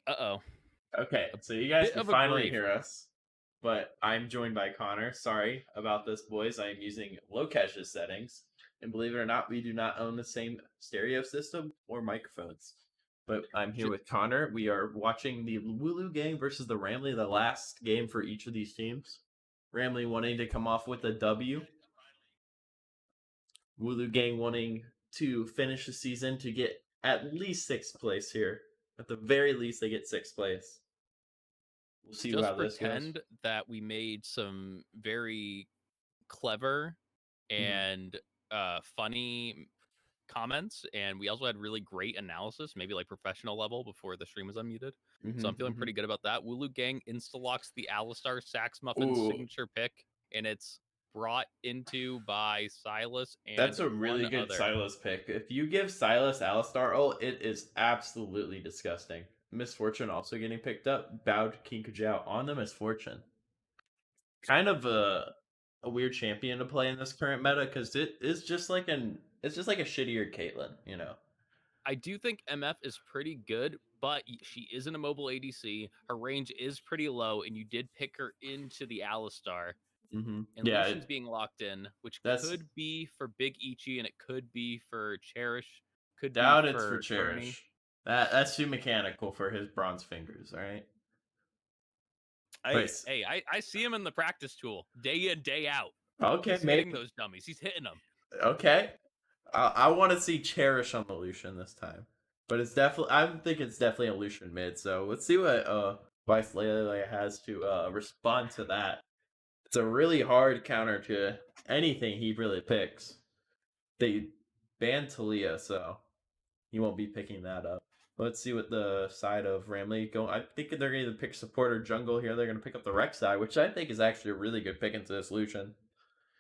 Uh-oh. Okay, A so you guys bit can of a finally grief. hear us, but I'm joined by Connor. Sorry about this, boys. I am using Locash's settings, and believe it or not, we do not own the same stereo system or microphones. But I'm here J with Connor. We are watching the WooLoo game versus the RAMily, the last game for each of these teams. RAMily wanting to come off with a W. WooLoo gang wanting to finish the season to get at least sixth place here. At the very least, they get sixth place. We'll see just how this goes. pretend that we made some very clever Mhm. and, funny comments, and we also had really great analysis, maybe, like, professional level before the stream was unmuted. So I'm feeling Mhm. pretty good about that. WooLoo Gang insta-locks the Alistar Sax Muffin Ooh, signature pick, and it's brought into by Silas that's and a one really good other. Silas pick. If you give Silas Alistar ult, it is absolutely disgusting. Misfortune also getting picked up. Bowed King Kajao on the Misfortune. Kind of a weird champion to play in this current meta because it is just like it's just like a shittier Caitlyn, you know. I do think MF is pretty good, but she isn't a mobile ADC. Her range is pretty low, and you did pick her into the Alistar. And Yeah, Lucian's being locked in, which that's could be for Big Ichi, and it could be for Cherish, could be doubt it's for for Fernie. Cherish. That's too mechanical for his bronze fingers, all right? But I see him in the practice tool day in, day out. okay, He's hitting maybe those dummies. He's hitting them. okay. I want to see Cherish on the Lucian this time, but it's definitely I think it's definitely a Lucian mid. So let's see what Vice Leia has to respond to that. It's a really hard counter to anything he really picks. They banned Talia, so he won't be picking that up. Let's see what the side of RAMily go. I think they're going to pick support or jungle here. They're going to pick up the Rek'Sai, which I think is actually a really good pick into this Lucian.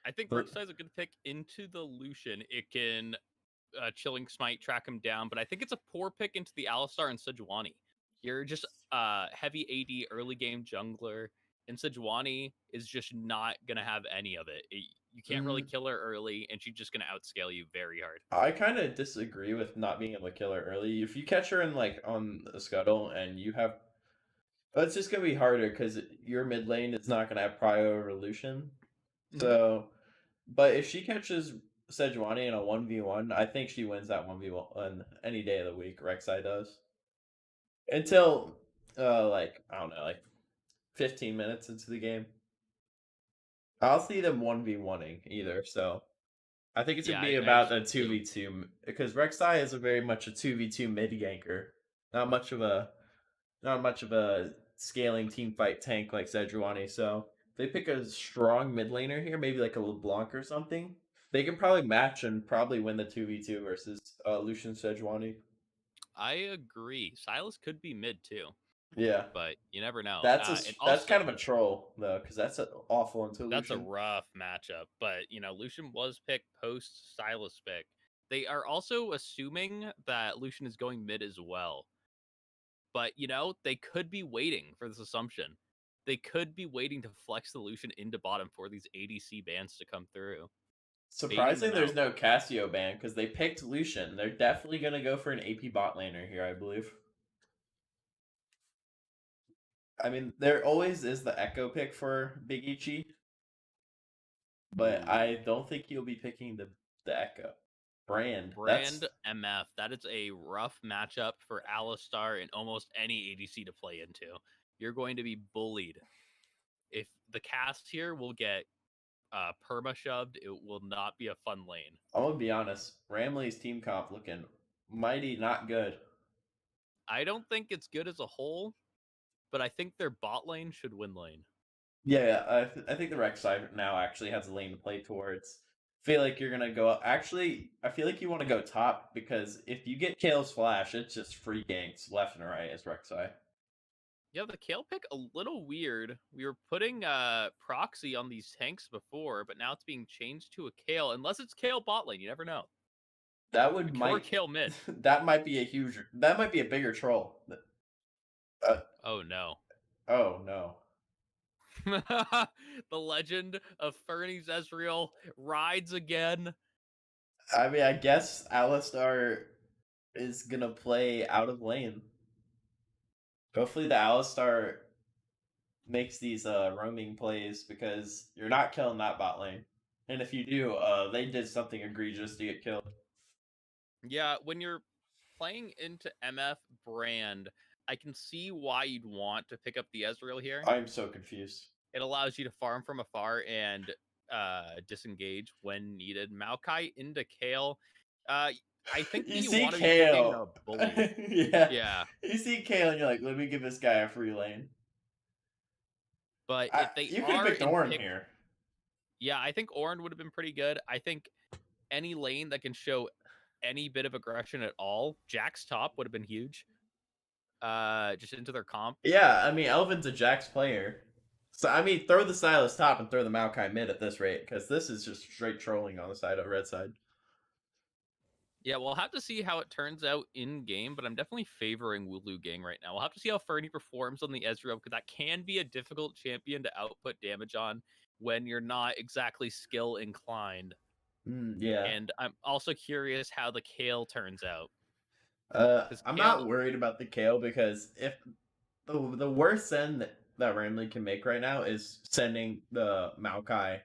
I think But Rek'Sai is a good pick into the Lucian. It can Chilling Smite track him down, but I think it's a poor pick into the Alistar and Sejuani. You're just heavy AD early game jungler, and Sejuani is just not gonna have any of it. You can't really mhm. kill her early, and she's just gonna outscale you very hard. I kind of disagree with not being able to kill her early. If you catch her in like on the scuttle and you have, it's just gonna be harder because your mid lane is not gonna have prio evolution. Mm-hmm. So, but if she catches Sejuani in a 1v1, I think she wins that 1v1 any day of the week. Rek'Sai does until like I don't know, like 15 minutes into the game. I'll see them 1v1ing either. So I think it's gonna Yeah, be I about actually a do. 2v2 because Rek'Sai is a very much a 2v2 mid ganker. Not much of a not much of a scaling team fight tank like Sejuani. So if they pick a strong mid laner here, maybe like a LeBlanc or something. They can probably match and probably win the 2v2 versus Lucian Sejuani. I agree. Silas could be mid too, Yeah, but you never know. that's And that's kind also, of a troll though, because that's awful into that's a Lucian. rough matchup. But Lucian was picked post Silas pick. They are also assuming that Lucian is going mid as well. But they could be waiting for this assumption. They could be waiting to flex the Lucian into bottom for these ADC bans to come through, baiting Surprising them there's out. no Cassio ban because they picked Lucian. They're definitely gonna go for an AP bot laner here, I believe. I mean, there always is the Echo pick for Big Ichi, but I Ooh. don't think he'll be picking the Echo brand. That's Brand MF. That is a rough matchup for Alistar and almost any ADC to play into. You're going to be bullied. If the cast here will get perma shoved, it will not be a fun lane. I'm gonna be honest. RAMily's team comp looking mighty not good. I don't think it's good as a whole, but I think their bot lane should win lane. Yeah, I think the Rek'Sai now actually has a lane to play towards. Feel like you're gonna go. Actually, I feel like you want to go top because if you get Kale's flash, it's just free ganks left and right as Rek'Sai. Yeah, the Kale pick a little weird. We were putting proxy on these tanks before, but now it's being changed to a Kale. Unless it's Kale bot lane, you never know. That would Or might Kale mid. that might be a huge. That might be a bigger troll. Uh, Oh no. oh no. The legend of Fernie's Ezreal rides again. I mean, I guess Alistar is gonna play out of lane. Hopefully the Alistar makes these roaming plays because you're not killing that bot lane. And if you do, they did something egregious to get killed. Yeah, when you're playing into MF brand, I can see why you'd want to pick up the Ezreal here. I'm so confused. It allows you to farm from afar and disengage when needed. Maokai into Kale. Uh, I think that You you see want to be picking Kale. a bully. Yeah. Yeah, You see Kale and you're like, let me give this guy a free lane. but if they You could have are picked in Ornn pick, here. yeah, I think Ornn would have been pretty good. I think any lane that can show any bit of aggression at all, Jack's top would have been huge. Just into their comp. Yeah, I mean, Elvin's a Jax player. So, I mean, throw the Silas top and throw the Maokai mid at this rate, because this is just straight trolling on the side of red side. Yeah, we'll have to see how it turns out in game, but I'm definitely favoring WooLoo Gang right now. We'll have to see how Fernie performs on the Ezreal, because that can be a difficult champion to output damage on when you're not exactly skill inclined. Yeah. And I'm also curious how the Kale turns out. Because I'm not Kale, worried about the Kale because if the worst send that RAMily can make right now is sending the Maokai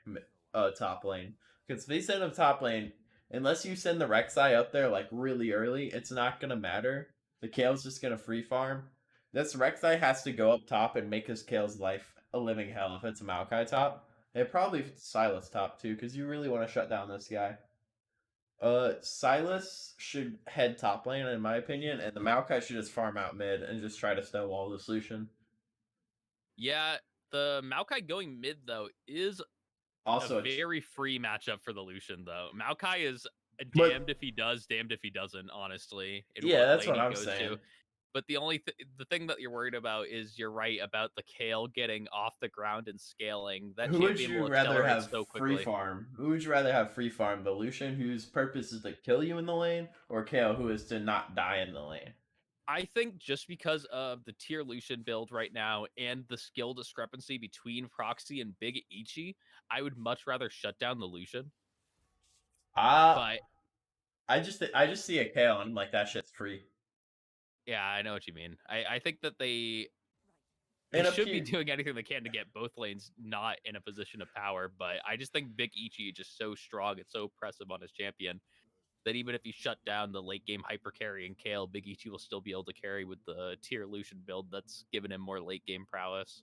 top lane. Because if they send him top lane, unless you send the Rek'Sai up there like really early, it's not gonna matter. The Kale's just gonna free farm. This Rek'Sai has to go up top and make his Kale's life a living hell if it's a Maokai top. And probably if it's Silas top too, because you really want to shut down this guy. Silas should head top lane in my opinion, and the Maokai should just farm out mid and just try to stonewall the solution. yeah, the Maokai going mid, though, is a Also, very free matchup for the Lucian, though. Maokai is but damned if he does, damned if he doesn't, honestly, in yeah, what that's lane what he I'm goes to. saying. But the thing that you're worried about is you're right about the Kale getting off the ground and scaling. That Who would champion will you rather accelerate have so free quickly. farm? Who would you rather have free farm? The Lucian whose purpose is to kill you in the lane, or Kale who is to not die in the lane? I think just because of the tier Lucian build right now and the skill discrepancy between Proxy and Big Ichi, I would much rather shut down the Lucian. Uh But I just see a Kale and I'm like that shit's free. yeah, I know what you mean. I think that they And a should be pure doing anything they can to get both lanes not in a position of power, but I just think Big Ichi is just so strong and so oppressive on his champion that even if he shut down the late game hyper carry and Kale, Big Ichi will still be able to carry with the tier Lucian build that's given him more late game prowess.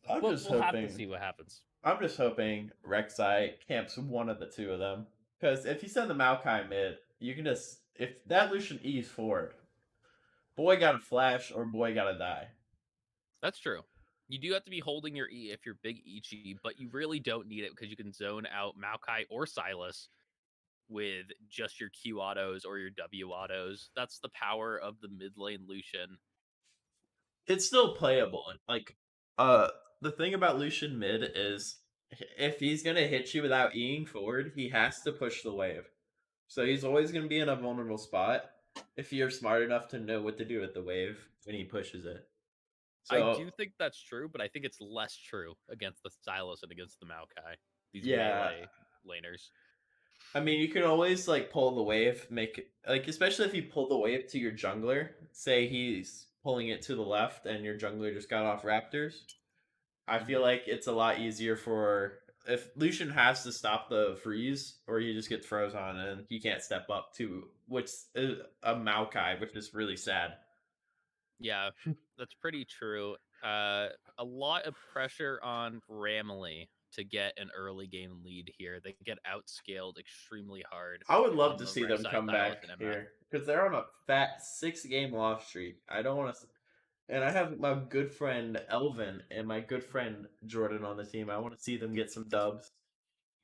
I'm But just we'll have to hoping see what happens. I'm just hoping Rek'Sai camps one of the two of them. Because if you send the Maokai mid, you can just if that Lucian E's forward, boy gotta flash or boy gotta die. That's true. You do have to be holding your E if you're Big Ichi, but you really don't need it because you can zone out Maokai or Silas with just your Q autos or your W autos. That's the power of the mid lane Lucian. It's still playable. Like, uh, the thing about Lucian mid is if he's gonna hit you without Eing forward, he has to push the wave. So he's always gonna be in a vulnerable spot if you're smart enough to know what to do with the wave when he pushes it. I So do think that's true, but I think it's less true against the Silas and against the Maokai, these yeah, melee laners. I mean, you can always like pull the wave, make like especially if you pull the wave to your jungler. Say he's pulling it to the left, and your jungler just got off Raptors. I feel Mhm. like it's a lot easier for if Lucian has to stop the freeze, or he just gets froze on and he can't step up to which is a Maokai, which is really sad. Yeah, that's pretty true. A lot of pressure on RAMily to get an early game lead here. They get outscaled extremely hard I would love on to the see rare them side come tile back with an MF. here because they're on a fat 6 game loss streak. I don't want to. And I have my good friend Elvin and my good friend Jordan on the team. I want to see them get some dubs.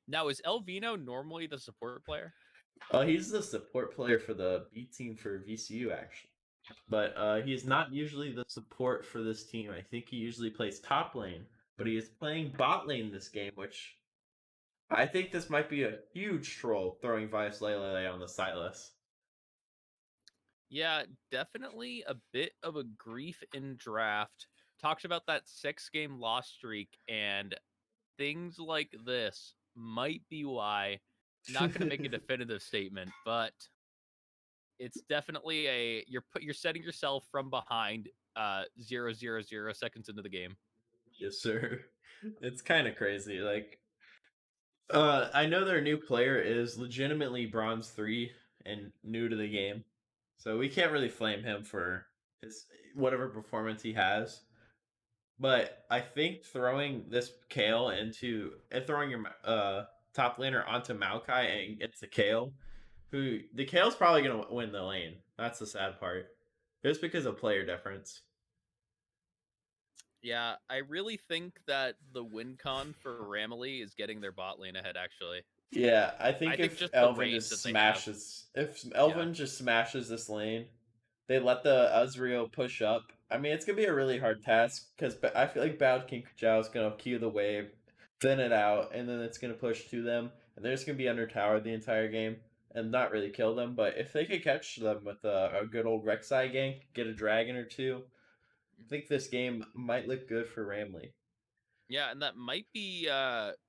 Now, is Elvino normally the support player? He's the support player for the B team for VCU actually, but he's not usually the support for this team. I think he usually plays top lane, but he is playing bot lane this game, which I think this might be a huge troll throwing Vice Lele on the Silas. Yeah, definitely a bit of a grief in draft. Talks about that 6 game loss streak, and things like this might be why. Not going to make a definitive statement, but It's definitely you're setting yourself from behind 0 0 0 seconds into the game. Yes, sir. It's kind of crazy. Like, I know their new player is legitimately Bronze 3 and new to the game. So we can't really flame him for his whatever performance he has. But I think throwing this Kale into and throwing your top laner onto Maokai and it's a Kale, who the Kale's probably gonna win the lane. That's the sad part. Just because of player difference. Yeah, I really think that the win con for RAMily is getting their bot lane ahead, actually. Yeah, I I think think if just the Elvin range just that they have. smashes, if Yeah. Elvin just smashes this lane, they let the Ezreal push up. I mean, it's gonna be a really hard task because I feel like Bad King Kajao is gonna cue the wave, thin it out, and then it's gonna push to them, and they're just gonna be under towered the entire game and not really kill them. But if they could catch them with a good old Rek'Sai gank, get a dragon or two, I think this game might look good for Ramley. Yeah, and that might be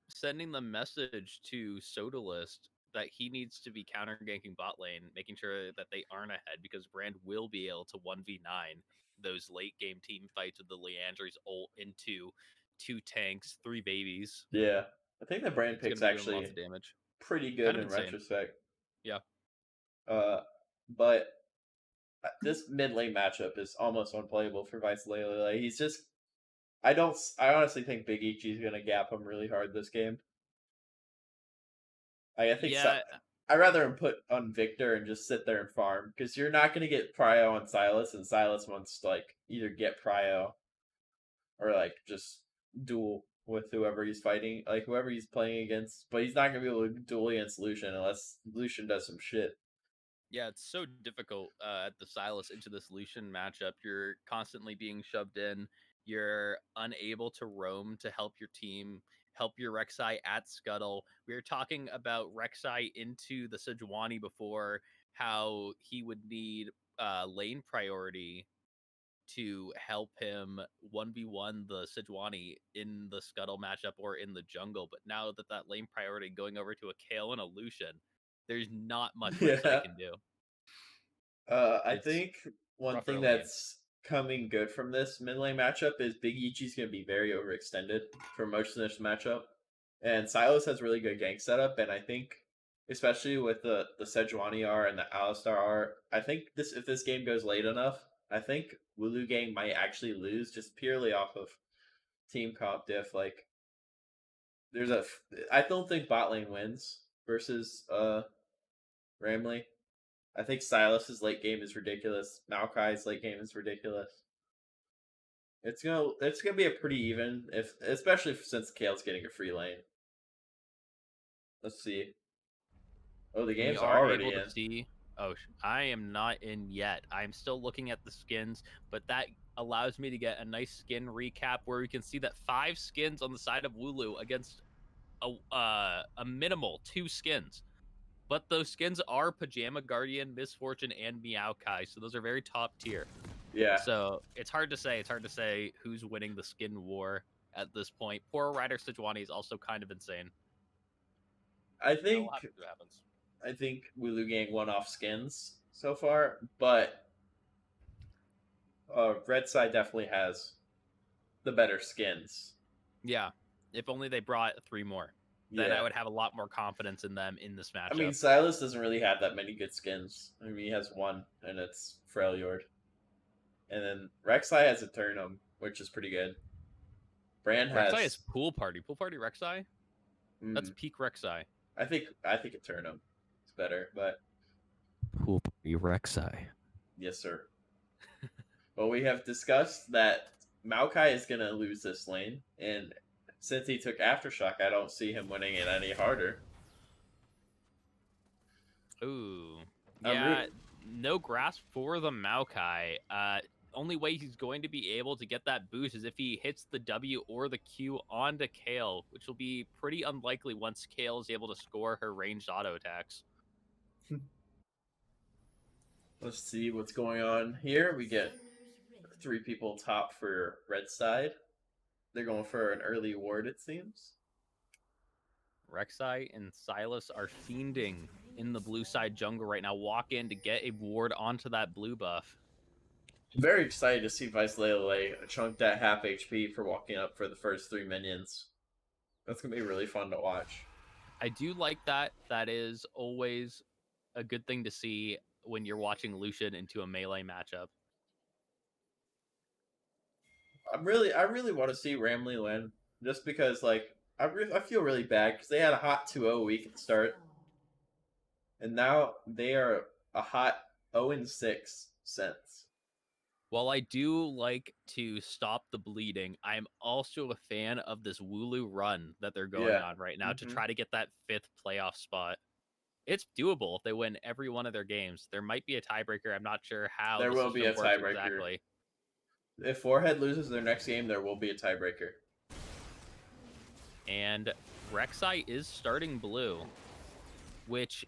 sending the message to Sodalist that he needs to be counter ganking bot lane, making sure that they aren't ahead because Brand will be able to 1v9 those late game team fights with the Leandry's ult into 2 tanks, 3 babies. Yeah, I think the brand It's going pick's to be doing lots actually of damage. pretty good Kind of in insane. retrospect. Yeah. Uh, but this mid lane matchup is almost unplayable for Vice Lele. Like, he's just, I honestly think Big Ichi's gonna gap him really hard this game. I think Yeah, I rather him put on Victor and just sit there and farm because you're not gonna get Prio on Silas, and Silas wants to like either get Prio or like just duel with whoever he's fighting, like whoever he's playing against. But he's not gonna be able to duel against Lucian unless Lucian does some shit. yeah, it's so difficult at the Silas into this Lucian matchup. You're constantly being shoved in. You're unable to roam to help your team, help your Rek'Sai at Scuttle. We were talking about Rek'Sai into the Sejuani before, how he would need lane priority to help him 1v1 the Sejuani in the Scuttle matchup or in the jungle. But now that that lane priority going over to a Kale and a Lucian, there's not much Rek'Sai Yeah. can do. I It's think one rough thing early game. that's coming good from this mid lane matchup is Big Ichi's going to be very overextended for most of this matchup, and Silas has really good gank setup. And I think, especially with the Sejuani R and the Alistar R, I think this if this game goes late enough, I think WooLoo gang might actually lose just purely off of team comp diff. Like, there's a, I don't think bot lane wins versus Ramley. I think Silas's late game is ridiculous. Maokai's late game is ridiculous. It's gonna be a pretty even, if especially since Kale's getting a free lane. Let's see. Oh, the We game's are already able to in. see. Oh, I am not in yet. I'm still looking at the skins, but that allows me to get a nice skin recap where we can see that 5 skins on the side of WooLoo against a minimal 2 skins. But those skins are Pajama Guardian, Misfortune, and Meowkai, so those are very top tier. Yeah, So it's hard to say. It's hard to say who's winning the skin war at this point. Poor Rider Sejuani is also kind of insane. I Now we'll think have to see what happens. I think WooLoo Gang won off skins so far, but Red Side definitely has the better skins. Yeah, if only they brought 3 more, then I Yeah, would have a lot more confidence in them in this I mean matchup. Silas doesn't really have that many good skins. I mean he has one, and it's Freljord, and then Rek'Sai has a Eternum, which is pretty good. Brand Rek'Sai is has. Pool Party Rek'Sai. That's Mm, peak Rek'Sai. I think Eternum is better, but Pool Party Rek'Sai. yes, sir. But we have discussed that Maokai is gonna lose this lane, and since he took Aftershock, I don't see him winning it any harder. Ooh, I'm yeah, root. no grasp for the Maokai. Only way he's going to be able to get that boost is if he hits the W or the Q onto Kale, which will be pretty unlikely once Kale is able to score her ranged auto attacks. Let's see what's going on here. We get 3 people top for red side. They're going for an early ward, it seems. Rek'Sai and Silas are fiending in the blue side jungle right now. Walk in to get a ward onto that blue buff. Very excited to see VCU chunk that half HP for walking up for the first 3 minions. That's going to be really fun to watch. I do like that. That is always a good thing to see when you're watching Lucian into a melee matchup. I really want to see RAMily win, just because I feel really bad because they had a hot 2-0 week at the start, and now they are a hot 0-6 since. While I do like to stop the bleeding, I'm also a fan of this WooLoo run that they're going on right now to try to get that 5th playoff spot. It's doable if they win every one of their games. There might be a tiebreaker. I'm not sure how There the will be system a works tiebreaker. exactly. If Forehead loses their next game, there will be a tiebreaker. And Rek'Sai is starting blue, which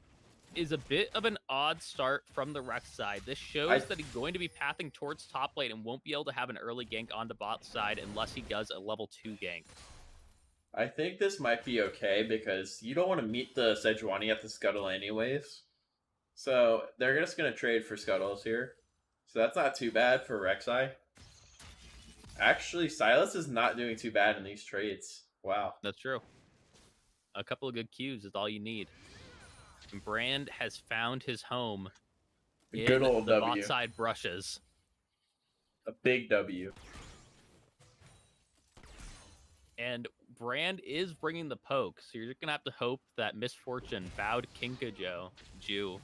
is a bit of an odd start from the Rex side. This shows that he's going to be pathing towards top lane and won't be able to have an early gank onto bot side unless he does a level 2 gank. I think this might be okay because you don't want to meet the Sejuani at the Scuttle anyways. So they're just going to trade for Scuttles here. So that's not too bad for Rek'Sai. Actually, Silas is not doing too bad in these trades. Wow. That's true. A couple of good Qs is all you need. And Brand has found his home in Good old the W. bot side brushes. A big W. And Brand is bringing the poke, so you're just going to have to hope that Misfortune bowed Kinkajo.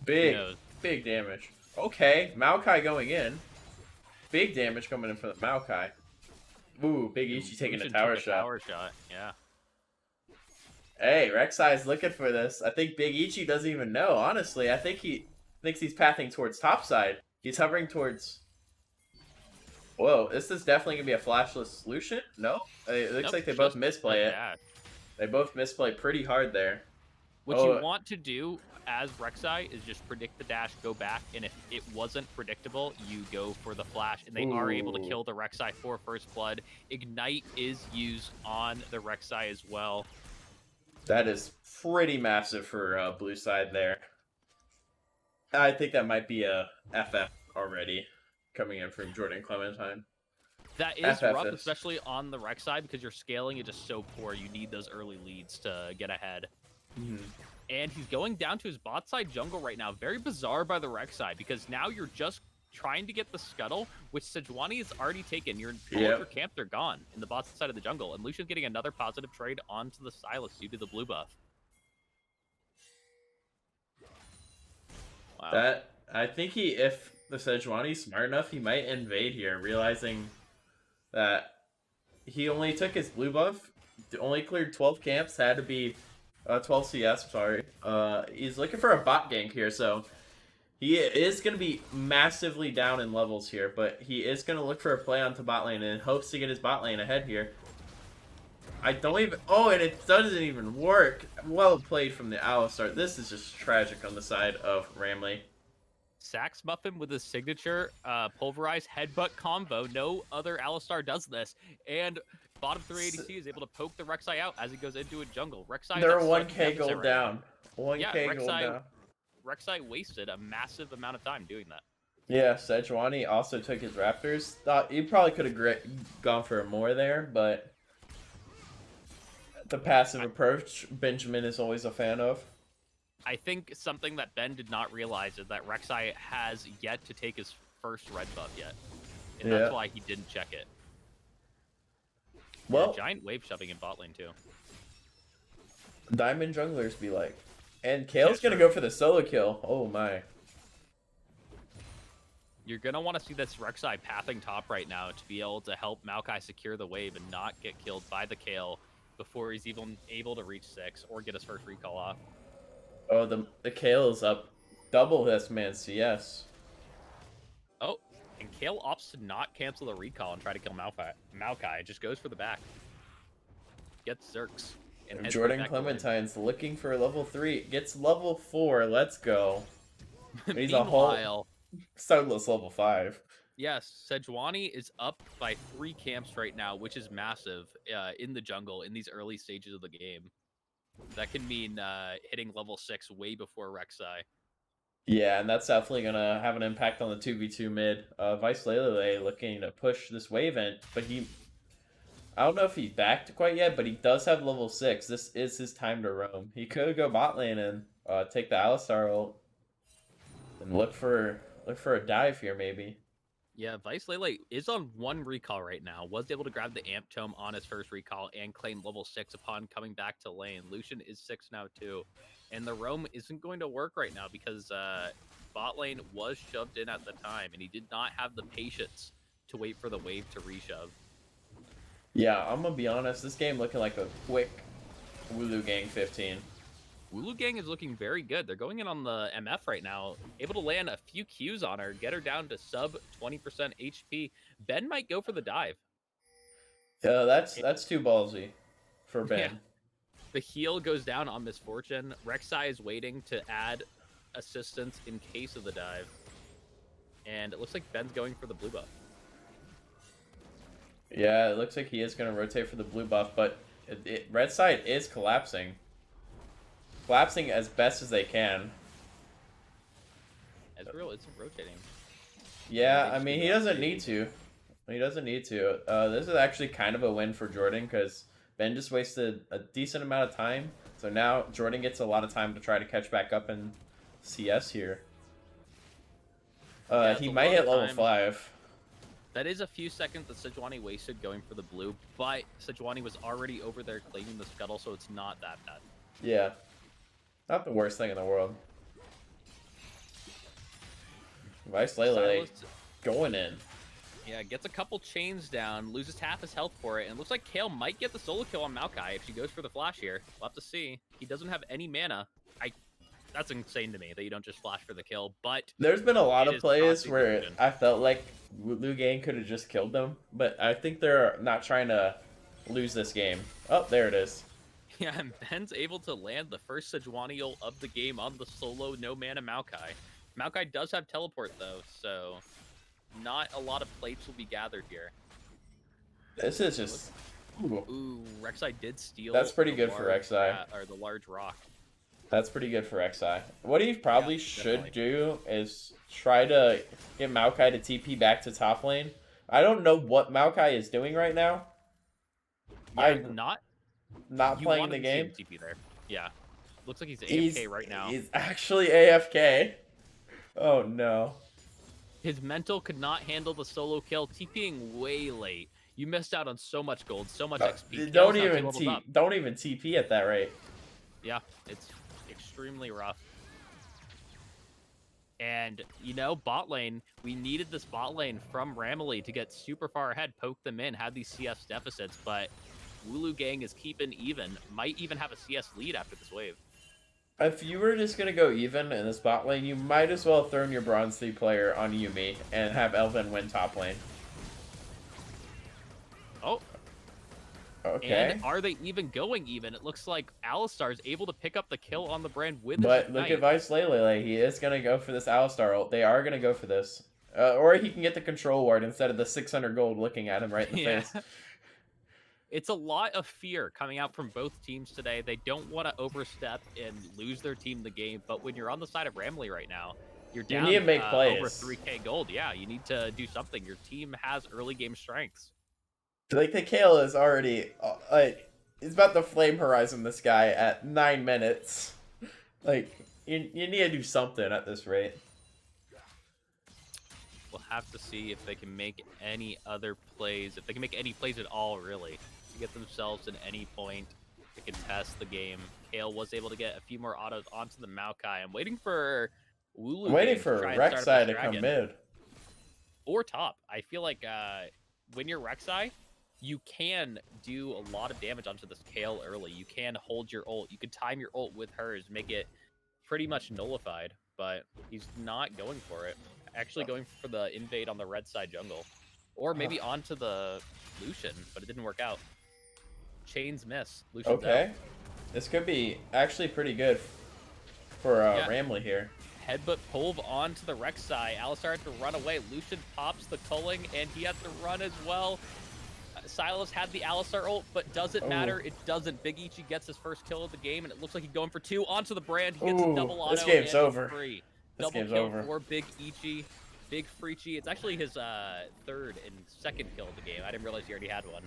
Big damage. Okay, Maokai going in. Big damage coming in from the Maokai. Ooh, Big Ichi taking a tower shot. Yeah. Hey, Rek'Sai's looking for this. I think Big Ichi doesn't even know, honestly. I think he thinks he's pathing towards topside. He's hovering towards... Whoa, this is definitely going to be a flashless solution? No? It looks like they both misplay it. They both misplay pretty hard there. What you want to do as Rek'Sai is just predict the dash, go back, and if it wasn't predictable, you go for the flash, and they are able to kill the Rek'Sai for first blood. Ignite is used on the Rek'Sai as well. That is pretty massive for blue side there. I think that might be a FF already coming in from Jordan Clementine. That is rough, especially on the Rek'Sai, because your scaling is just so poor. You need those early leads to get ahead. And he's going down to his bot side jungle right now. Very bizarre by the Rek'Sai, because now you're just trying to get the scuttle, which Sejuani has already taken. All of your camps are gone in the bot side of the jungle, and Lucian's getting another positive trade onto the Silas due to the blue buff. Wow. I think if the Sejuani's smart enough, he might invade here, realizing that he only took his blue buff, only cleared 12 camps, had to be 12 CS, sorry. He's looking for a bot gank here, so he is going to be massively down in levels here, but he is going to look for a play onto bot lane and hopes to get his bot lane ahead here. I don't even... Oh, and it doesn't even work. Well played from the Alistar. This is just tragic on the side of RAMily. Sax Muffin with his signature pulverized headbutt combo. No other Alistar does this. And bottom 3 ADC is able to poke the Rek'Sai out as he goes into a jungle. Rek'Sai, they're 1k gold down. 1k gold down. Rek'Sai wasted a massive amount of time doing that. Yeah, Sejuani also took his Raptors. Thought he probably could have gone for more there, but the passive approach Benjamin is always a fan of. I think something that Ben did not realize is that Rek'Sai has yet to take his first red buff yet. And that's why he didn't check it. Well, giant wave shoving in bot lane too. Diamond junglers be like. And Kale's gonna go for the solo kill. Oh my. You're gonna want to see this Rek'Sai pathing top right now to be able to help Maokai secure the wave and not get killed by the Kale before he's even able to reach 6 or get his first recall off. Oh, the Kale is up double this man's CS. Oh, and Kale opts to not cancel the recall and try to kill Maokai. Just goes for the back. Gets Zerks. And Jordan Clementine's looking for level 3. Gets level 4. Let's go. He's a whole Starless level 5. Yes, Sejuani is up by 3 camps right now, which is massive in the jungle in these early stages of the game. That can mean hitting level 6 way before Rek'Sai. Yeah, and that's definitely gonna have an impact on the 2v2 mid. Vice Lele looking to push this wave in, but I don't know if he's backed quite yet, but he does have level 6. This is his time to roam. He could go bot lane and take the Alistar ult and look for a dive here maybe. Yeah, Vice Lele is on 1 recall right now. Was able to grab the Amp Tome on his first recall and claim level 6 upon coming back to lane. Lucian is 6 now too. And the roam isn't going to work right now because bot lane was shoved in at the time, and he did not have the patience to wait for the wave to reshove. Yeah, I'm gonna be honest. This game looking like a quick WooLoo gang 15. WooLoo gang is looking very good. They're going in on the MF right now, able to land a few Qs on her, get her down to sub 20% HP. Ben might go for the dive. Yeah, that's too ballsy for Ben. Yeah. The heal goes down on Misfortune. Rek'Sai is waiting to add assistance in case of the dive. And it looks like Ben's going for the blue buff. Yeah, it looks like he is going to rotate for the blue buff, but red side is collapsing. Collapsing as best as they can. Ezreal isn't rotating. Yeah, I mean, he doesn't need to. He doesn't need to. This is actually kind of a win for Jordan because Ben just wasted a decent amount of time. So now Jordan gets a lot of time to try to catch back up in CS here. Yeah, he might hit level 5. That is a few seconds that Sejuani wasted going for the blue, but Sejuani was already over there claiming the scuttle, so it's not that bad. Yeah. Not the worst thing in the world. Vice Lele going in. Yeah, gets a couple chains down, loses half his health for it, and it looks like Kale might get the solo kill on Maokai if she goes for the flash here. We'll have to see. He doesn't have any mana. That's insane to me that you don't just flash for the kill, but... There's been a lot of plays where I felt like WooLoo gang could have just killed them, but I think they're not trying to lose this game. Oh, there it is. Yeah, and Ben's able to land the first Sejuani ult of the game on the solo no mana Maokai. Maokai does have teleport though, so not a lot of plates will be gathered here. This is just... Ooh, Rek'Sai did steal... That's pretty good for Rek'Sai. Or the large rock. That's pretty good for Rek'Sai. What he probably should do is try to get Maokai to TP back to top lane. I don't know what Maokai is doing right now. Yeah, not playing the game. TP there. Yeah. Looks like he's AFK right now. He's actually AFK. Oh no. His mental could not handle the solo kill, TPing way late. You missed out on so much gold, so much XP. Don't even TP at that rate. Yeah, it's extremely rough. And, you know, bot lane, we needed this bot lane from RAMily to get super far ahead, poke them in, have these CS deficits, but WooLoo gang is keeping even, might even have a CS lead after this wave. If you were just going to go even in this bot lane, you might as well throw in your Bronze 3 player on Yuumi and have Elvin win top lane. Oh. Okay. And are they even going even? It looks like Alistar is able to pick up the kill on the brand with But look at Vice Lele. He is going to go for this Alistar ult. They are going to go for this. Or he can get the control ward instead of the 600 gold looking at him right in the face. It's a lot of fear coming out from both teams today. They don't want to overstep and lose their team the game, but when you're on the side of RAMily right now, you're down you need to make plays. over 3k gold. Yeah, you need to do something. Your team has early game strengths. Like, the Kale is already, he's about to flame horizon this guy at 9 minutes. Like, you need to do something at this rate. We'll have to see if they can make any other plays, if they can make any plays at all, really, to get themselves at any point to contest the game. Kale was able to get a few more autos onto the Maokai. I'm waiting for WooLoo. I'm waiting for Rek'Sai to come mid. Or top. I feel like when you're Rek'Sai, you can do a lot of damage onto this Kale early. You can hold your ult. You can time your ult with hers, make it pretty much nullified, but he's not going for it. Actually going for the invade on the red side jungle. Or maybe onto the Lucian, but it didn't work out. Chains miss. Lucian's out. This could be actually pretty good for RAMily here. Headbutt Pulve onto the Rek'Sai. Alistar had to run away. Lucian pops the culling, and he had to run as well. Silas had the Alistar ult, but doesn't matter. Oh. It doesn't. Big Ichi gets his first kill of the game, and it looks like he's going for 2 onto the brand. He gets a double auto, this game's and over. it's free. This Double game's kill over. for Big Ichi. Big Freechy. It's actually his third and second kill of the game. I didn't realize he already had one.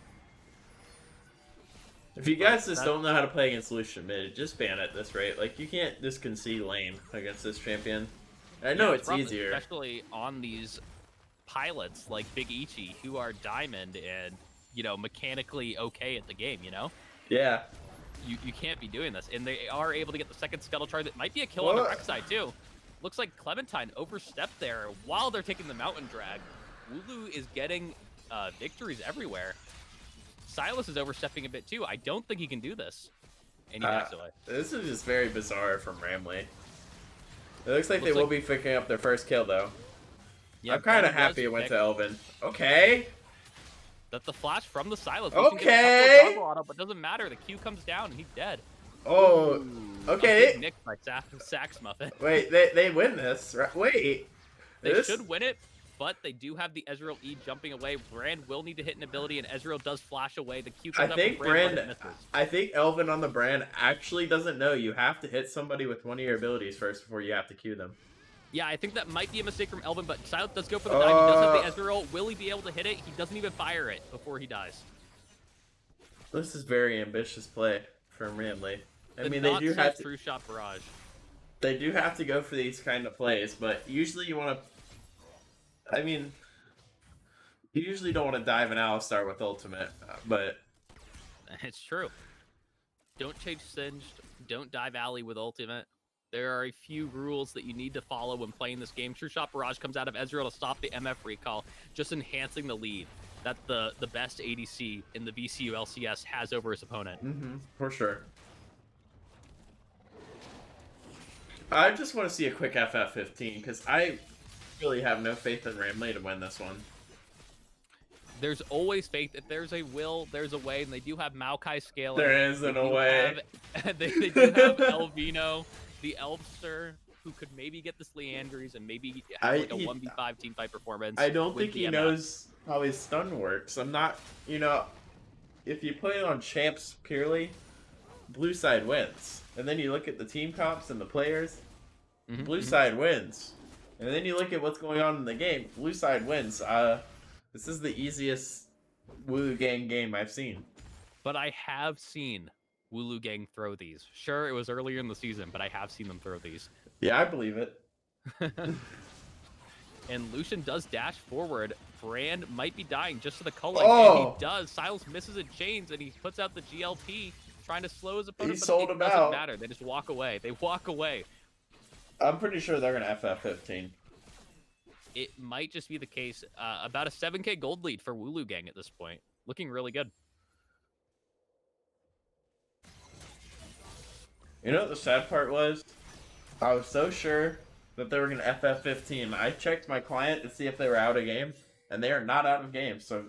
If you guys just don't know how to play against Lucian mid, just ban at this rate. Like, you can't just concede lane against this champion. I know it's easier. Especially on these pilots like Big Ichi, who are diamond and, you know, mechanically okay at the game, you know? Yeah. You can't be doing this. And they are able to get the second Scuttle Charge. That might be a kill on the Rex side, too. Looks like Clementine overstepped there while they're taking the mountain drag. WooLoo is getting victories everywhere. Silas is overstepping a bit too. I don't think he can do this. And he backs away. This is just very bizarre from RAMily. It looks like they will be picking up their first kill though. Yeah, I'm kind of happy it went to Elvin. Okay. That's the flash from the Silas. Okay. But doesn't matter. The Q comes down and he's dead. Oh. Ooh, okay. Nicked by Sax Muffin. Wait, they win this, right? Wait. They should win it, but they do have the Ezreal E jumping away. Brand will need to hit an ability, and Ezreal does flash away. The Q comes up with Brand. I think Elvin on the Brand actually doesn't know you have to hit somebody with one of your abilities first before you have to Q them. Yeah, I think that might be a mistake from Elvin, but Silent does go for the dive. He does have the Ezreal. Will he be able to hit it? He doesn't even fire it before he dies. This is very ambitious play from RAMily. I mean, they do have to through shot barrage. They do have to go for these kind of plays, but usually you want to. I mean, you usually don't want to dive an Alistar with ultimate, but it's true. Don't chase Singed. Don't dive Alley with ultimate. There are a few rules that you need to follow when playing this game. True Shot Barrage comes out of Ezreal to stop the MF recall, just enhancing the lead that the best ADC in the VCU LCS has over his opponent. For sure. I just want to see a quick FF15 because I really have no faith in RAMily to win this one. There's always faith. If there's a will, there's a way, and they do have Maokai scaling. There isn't a way. They do have Elvino, the Elfster, who could maybe get this Leandries and maybe have like a 1v5 teamfight performance. I don't think he knows how his stun works. I'm not, you know, if you play it on champs purely, blue side wins. And then you look at the team comps and the players, blue side wins. And then you look at what's going on in the game, blue side wins. This is the easiest WooLoo Gang game I've seen. But I have seen WooLoo Gang throw these. Sure, it was earlier in the season, but I have seen them throw these. Yeah, I believe it. And Lucian does dash forward. Brand might be dying just to the culling, and he does. Silas misses a chains, and he puts out the GLP, trying to slow his opponent, he sold him out. It doesn't matter. They just walk away. They walk away. I'm pretty sure they're going to FF15. It might just be the case. About a 7k gold lead for WooLoo Gang at this point. Looking really good. You know what the sad part was? I was so sure that they were going to FF15. I checked my client to see if they were out of game, and they are not out of game. So,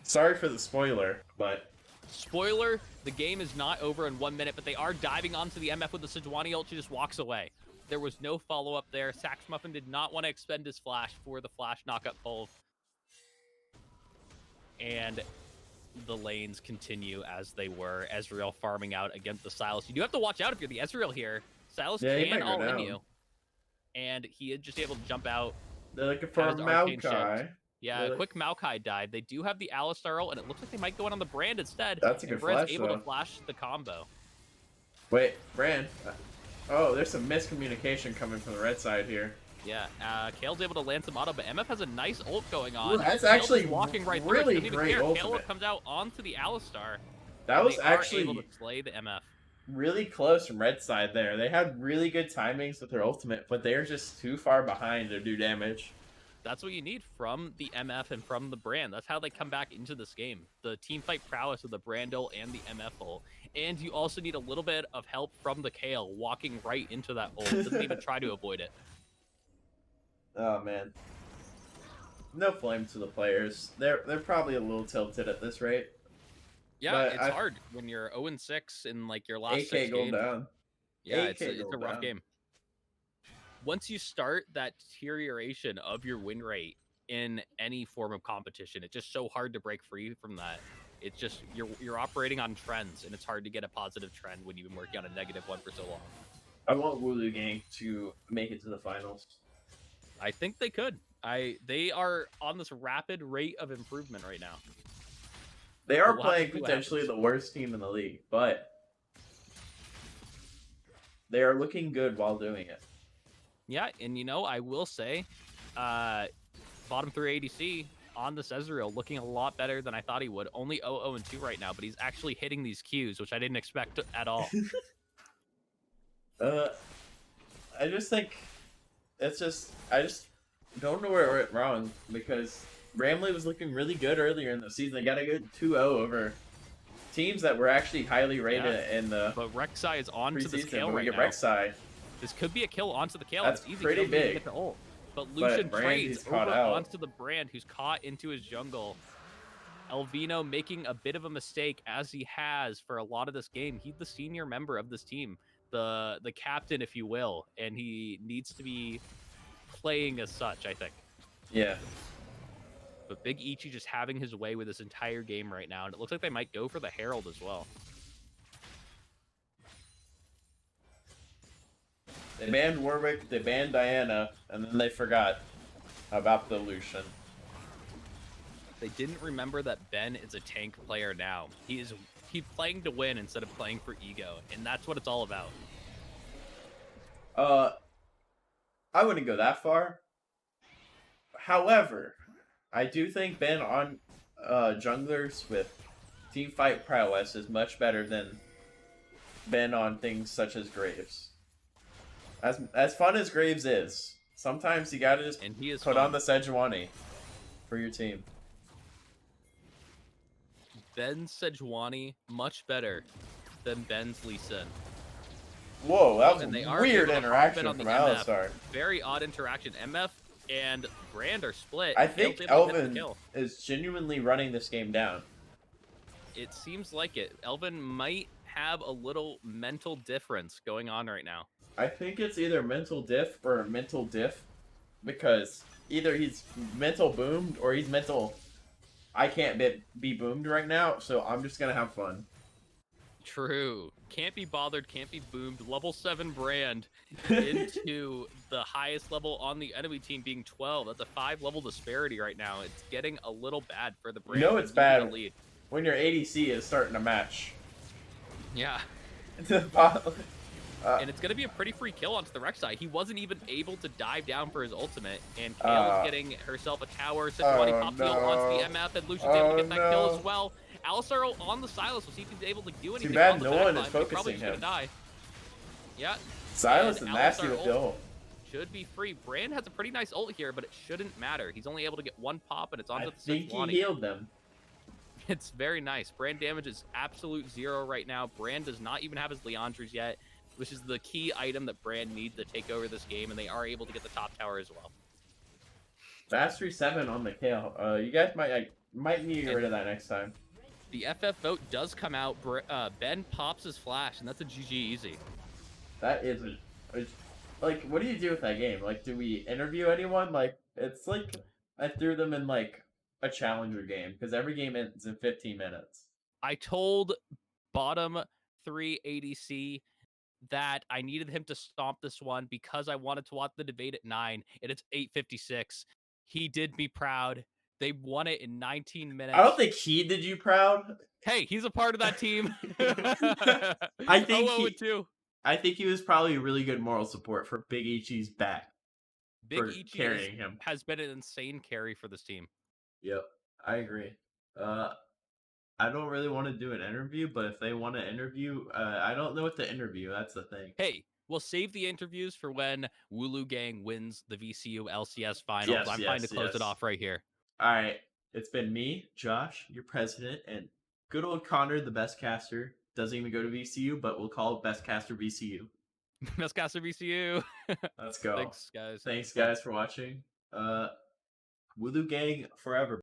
sorry for the spoiler, but... Spoiler, the game is not over in 1 minute, but they are diving onto the MF with the Sejuani ult. She just walks away. There was no follow-up there. Sax Muffin did not want to expend his flash for the flash knockup pull. And the lanes continue as they were. Ezreal farming out against the Silas. You do have to watch out if you're the Ezreal here. Silas can all in you. And he is just able to jump out. They're looking for a Maokai. Yeah, a quick Maokai died. They do have the Alistar ult, and it looks like they might go in on the Brand instead. That's a good flash, Brand's able to flash the combo. Wait, Brand. Oh, there's some miscommunication coming from the red side here. Yeah, Kale's able to land some auto, but MF has a nice ult going on. Ooh, that's actually walking right really through it. great ultimate. Kale comes out onto the Alistar. That was actually able to slay the MF. Really close from red side there. They had really good timings with their ultimate, but they're just too far behind to do damage. That's what you need from the MF and from the Brand. That's how they come back into this game. The team fight prowess of the Brand ult and the MF ult. And you also need a little bit of help from the Kale walking right into that ult. Doesn't even try to avoid it. Oh man. No flame to the players. They're probably a little tilted at this rate. Yeah, but it's hard when you're 0-6 in like your last 6 games. Down. Yeah, it's a rough game. Once you start that deterioration of your win rate in any form of competition, it's just so hard to break free from that. It's just you're operating on trends, and it's hard to get a positive trend when you've been working on a negative one for so long. I want WooLoo Gang to make it to the finals. I think they could. They are on this rapid rate of improvement right now. They are We'll have to playing see what potentially happens. the worst team in the league, but they are looking good while doing it. Yeah, and I will say, bottom 3 ADC on this Ezreal looking a lot better than I thought he would. Only 0-2 right now, but he's actually hitting these Qs, which I didn't expect at all. I just think I just don't know where it went wrong because RAMily was looking really good earlier in the season. They got a good 2-0 over teams that were actually highly rated in the But Rek'Sai is on to this preseason. Kale But we right get now. Rek'Sai. This could be a kill onto the Kale. That's It's easy. pretty He doesn't even big. get the ult. But Lucian Brand, trades he's caught over out. onto the Brand, who's caught into his jungle. Elvino making a bit of a mistake, as he has for a lot of this game. He's the senior member of this team, the captain, if you will, and he needs to be playing as such, I think. Yeah. But Big Ichi just having his way with this entire game right now, and it looks like they might go for the Herald as well. They banned Warwick, they banned Diana, and then they forgot about the Lucian. They didn't remember that Ben is a tank player now. He's playing to win instead of playing for ego, and that's what it's all about. I wouldn't go that far. However, I do think Ben on junglers with teamfight prowess is much better than Ben on things such as Graves. As fun as Graves is, sometimes you gotta just put on the Sejuani for your team. Ben's Sejuani much better than Ben's Lee Sin. Whoa, that was a weird interaction from Alistar. Very odd interaction. MF and Brand are split. I think Elvin is genuinely running this game down. It seems like it. Elvin might have a little mental difference going on right now. I think it's either mental diff or mental diff, because either he's mental boomed or he's mental I can't be boomed right now, so I'm just gonna have fun. True. Can't be bothered, can't be boomed. Level 7 Brand into the highest level on the enemy team being 12. That's a 5-level disparity right now. It's getting a little bad for the Brand. You know it's bad when your ADC is starting a match. Yeah. And it's going to be a pretty free kill onto the Rek'Sai. He wasn't even able to dive down for his ultimate, and Kale is getting herself a tower. Sejuani pops the ult onto the MF, and Lucian's able to get that kill as well. Alistar on the Sylas. We'll see if he's able to do anything. Too bad on the no one line, is focusing him. Die. Yeah. Sylas is nasty with the ult. Should be free. Brand has a pretty nice ult here, but it shouldn't matter. He's only able to get one pop, and it's onto the Sejuani. I think he healed them. It's very nice. Brand damage is absolute 0 right now. Brand does not even have his Leandres yet, which is the key item that Brand needs to take over this game, and they are able to get the top tower as well. Mastery 7 on the Kale. You guys might need to get rid of that next time. The FF vote does come out. Ben pops his flash, and that's a GG easy. That is like, what do you do with that game? Like, do we interview anyone? Like, it's like I threw them in like a challenger game, because every game ends in 15 minutes. I told bottom 3 ADC that I needed him to stomp this one because I wanted to watch the debate at 9, and it's 8:56. He did me proud. They won it in 19 minutes. I don't think he did you proud. Hey, he's a part of that team. I think he was probably really good moral support for Big Ichi's back. Big Ichi has been an insane carry for this team. Yep, I agree. I don't really want to do an interview, but if they want to interview, I don't know what to interview. That's the thing. Hey, we'll save the interviews for when WooLoo Gang wins the VCU LCS finals. I'm fine to close it off right here. All right. It's been me, Josh, your president, and good old Connor, the best caster. Doesn't even go to VCU, but we'll call it Best Caster VCU. Best Caster VCU. Let's go. Thanks, guys. Thanks, guys, for watching. WooLoo Gang forever.